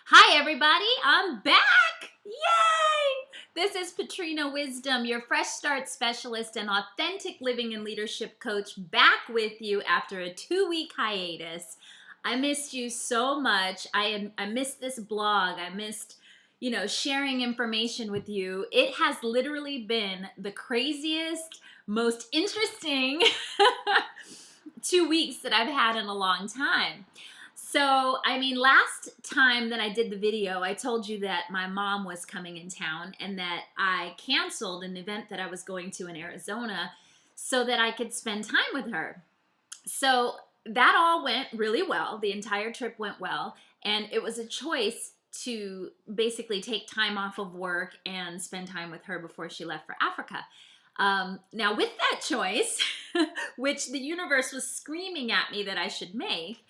Hi everybody, I'm back! Yay! This is Patrina Wisdom, your Fresh Start Specialist and Authentic Living and Leadership Coach, back with you after a 2-week hiatus. I missed you so much. I missed this blog. I missed, sharing information with you. It has literally been the craziest, most interesting 2 weeks that I've had in a long time. So, last time that I did the video, I told you that my mom was coming in town and that I canceled an event that I was going to in Arizona so that I could spend time with her. So that all went really well. The entire trip went well, and it was a choice to basically take time off of work and spend time with her before she left for Africa. Now, with that choice, which the universe was screaming at me that I should make,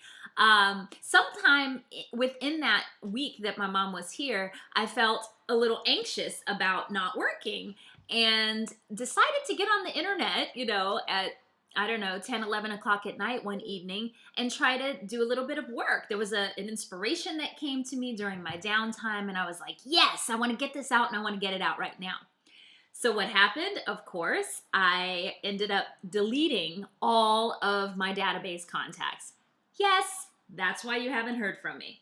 sometime within that week that my mom was here, I felt a little anxious about not working and decided to get on the internet, at, 10, 11 o'clock at night one evening and try to do a little bit of work. There was an inspiration that came to me during my downtime, and I was like, yes, I want to get this out and I want to get it out right now. So what happened? Of course, I ended up deleting all of my database contacts. Yes, that's why you haven't heard from me.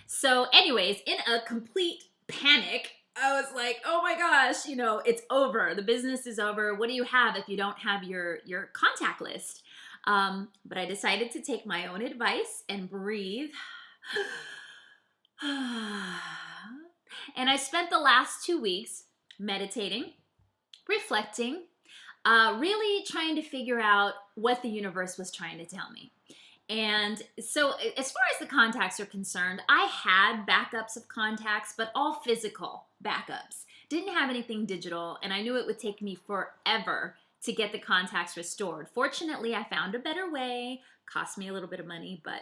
So anyways, in a complete panic, I was like, oh my gosh, it's over. The business is over. What do you have if you don't have your contact list? But I decided to take my own advice and breathe. And I spent the last 2 weeks meditating, reflecting, really trying to figure out what the universe was trying to tell me. And so as far as the contacts are concerned, I had backups of contacts, but all physical backups. Didn't have anything digital, and I knew it would take me forever to get the contacts restored. Fortunately, I found a better way. Cost me a little bit of money, but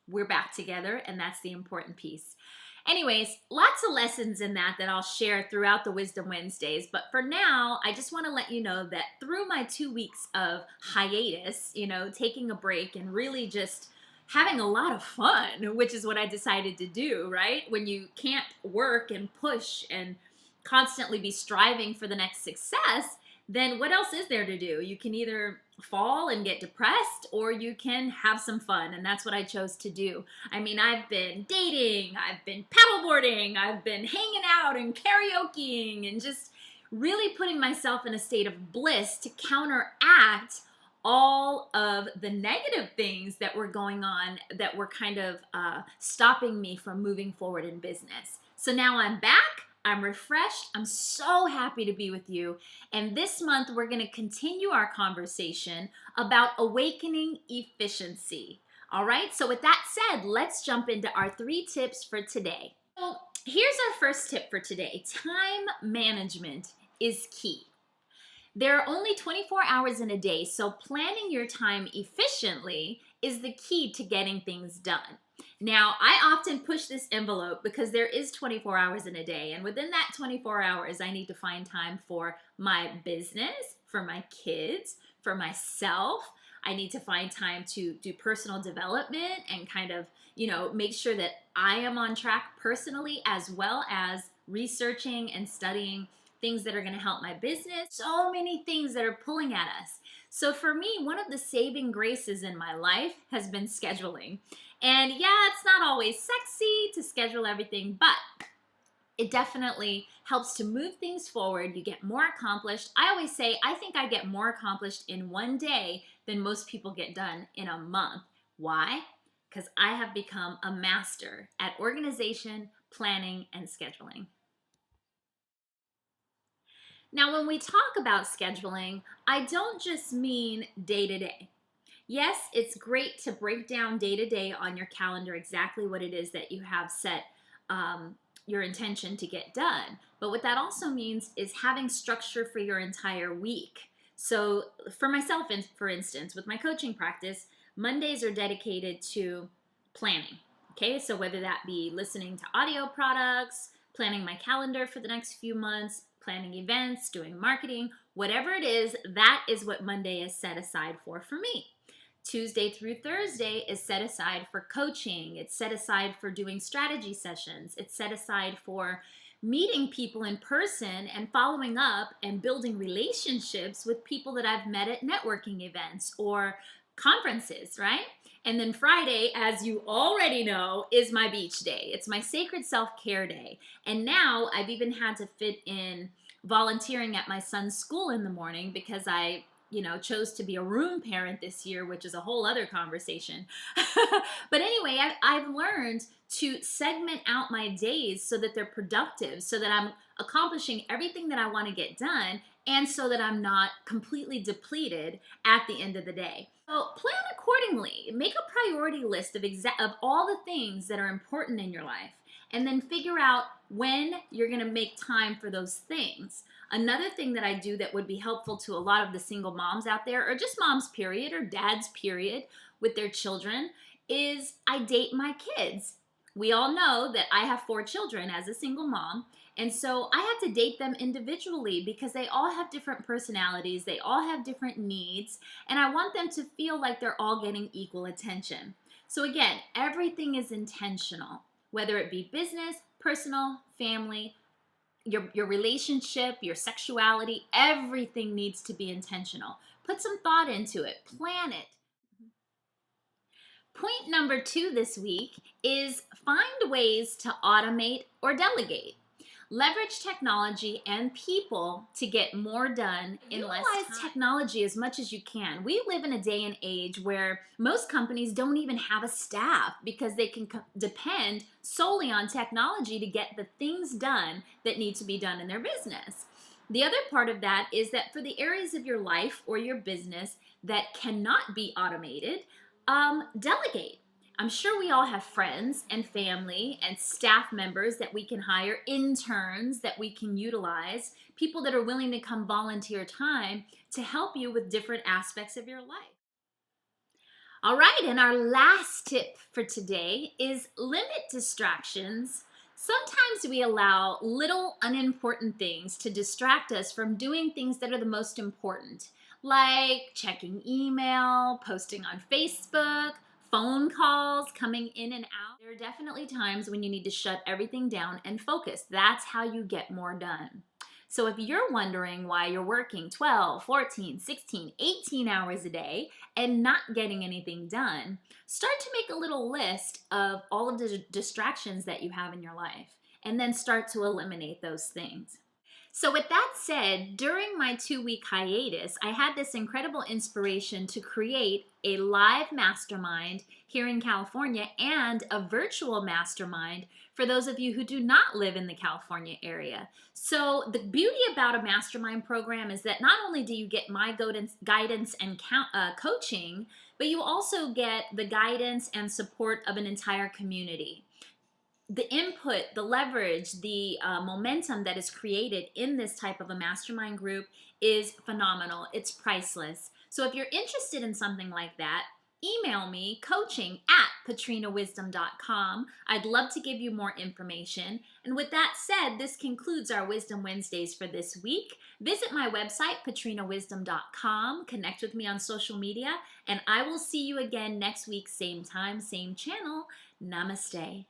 we're back together, and that's the important piece. Anyways, lots of lessons in that I'll share throughout the Wisdom Wednesdays. But for now, I just want to let you know that through my 2 weeks of hiatus, taking a break and really just having a lot of fun, which is what I decided to do, right? When you can't work and push and constantly be striving for the next success, then what else is there to do? You can either fall and get depressed, or you can have some fun, and that's what I chose to do. I've been dating, I've been paddleboarding, I've been hanging out and karaokeing, and just really putting myself in a state of bliss to counteract all of the negative things that were going on that were kind of stopping me from moving forward in business. So now I'm back. I'm refreshed. I'm so happy to be with you. And this month, we're going to continue our conversation about awakening efficiency. All right. So with that said, let's jump into our 3 tips for today. So here's our first tip for today. Time management is key. There are only 24 hours in a day, so planning your time efficiently is the key to getting things done. Now, I often push this envelope because there is 24 hours in a day, and within that 24 hours, I need to find time for my business, for my kids, for myself. I need to find time to do personal development and kind of, make sure that I am on track personally, as well as researching and studying things that are going to help my business. So many things that are pulling at us. So for me, one of the saving graces in my life has been scheduling. And yeah, it's not always sexy to schedule everything, but it definitely helps to move things forward. You get more accomplished. I always say, I think I get more accomplished in one day than most people get done in a month. Why? Because I have become a master at organization, planning, and scheduling. Now, when we talk about scheduling, I don't just mean day to day. Yes, it's great to break down day to day on your calendar exactly what it is that you have set your intention to get done. But what that also means is having structure for your entire week. So for myself, for instance, with my coaching practice, Mondays are dedicated to planning. Okay, so whether that be listening to audio products, planning my calendar for the next few months, planning events, doing marketing, whatever it is, that is what Monday is set aside for me. Tuesday through Thursday is set aside for coaching. It's set aside for doing strategy sessions. It's set aside for meeting people in person and following up and building relationships with people that I've met at networking events or conferences, right? And then Friday, as you already know, is my beach day. It's my sacred self-care day. And now I've even had to fit in volunteering at my son's school in the morning because I chose to be a room parent this year, which is a whole other conversation. But anyway, I've learned to segment out my days so that they're productive, so that I'm accomplishing everything that I want to get done, and so that I'm not completely depleted at the end of the day. So plan accordingly. Make a priority list of all the things that are important in your life, and then figure out when you're going to make time for those things. Another thing that I do that would be helpful to a lot of the single moms out there, or just moms period, or dads period, with their children, is I date my kids. We all know that I have 4 children as a single mom, and so I have to date them individually because they all have different personalities, they all have different needs, and I want them to feel like they're all getting equal attention. So again, everything is intentional, whether it be business, personal, family, your relationship, your sexuality, everything needs to be intentional. Put some thought into it, plan it. Point number 2 this week is find ways to automate or delegate. Leverage technology and people to get more done in less time. Utilize technology as much as you can. We live in a day and age where most companies don't even have a staff because they can depend solely on technology to get the things done that need to be done in their business. The other part of that is that for the areas of your life or your business that cannot be automated, delegate. I'm sure we all have friends and family and staff members that we can hire, interns that we can utilize, people that are willing to come volunteer time to help you with different aspects of your life. All right, and our last tip for today is limit distractions. Sometimes we allow little unimportant things to distract us from doing things that are the most important, like checking email, posting on Facebook, phone calls coming in and out. There are definitely times when you need to shut everything down and focus. That's how you get more done. So if you're wondering why you're working 12, 14, 16, 18 hours a day and not getting anything done, start to make a little list of all of the distractions that you have in your life and then start to eliminate those things. So with that said, during my 2-week hiatus, I had this incredible inspiration to create a live mastermind here in California and a virtual mastermind for those of you who do not live in the California area. So the beauty about a mastermind program is that not only do you get my guidance and coaching, but you also get the guidance and support of an entire community. The input, the leverage, the momentum that is created in this type of a mastermind group is phenomenal. It's priceless. So if you're interested in something like that, email me, coaching@patrinawisdom.com. I'd love to give you more information. And with that said, this concludes our Wisdom Wednesdays for this week. Visit my website, patrinawisdom.com. Connect with me on social media, and I will see you again next week, same time, same channel. Namaste.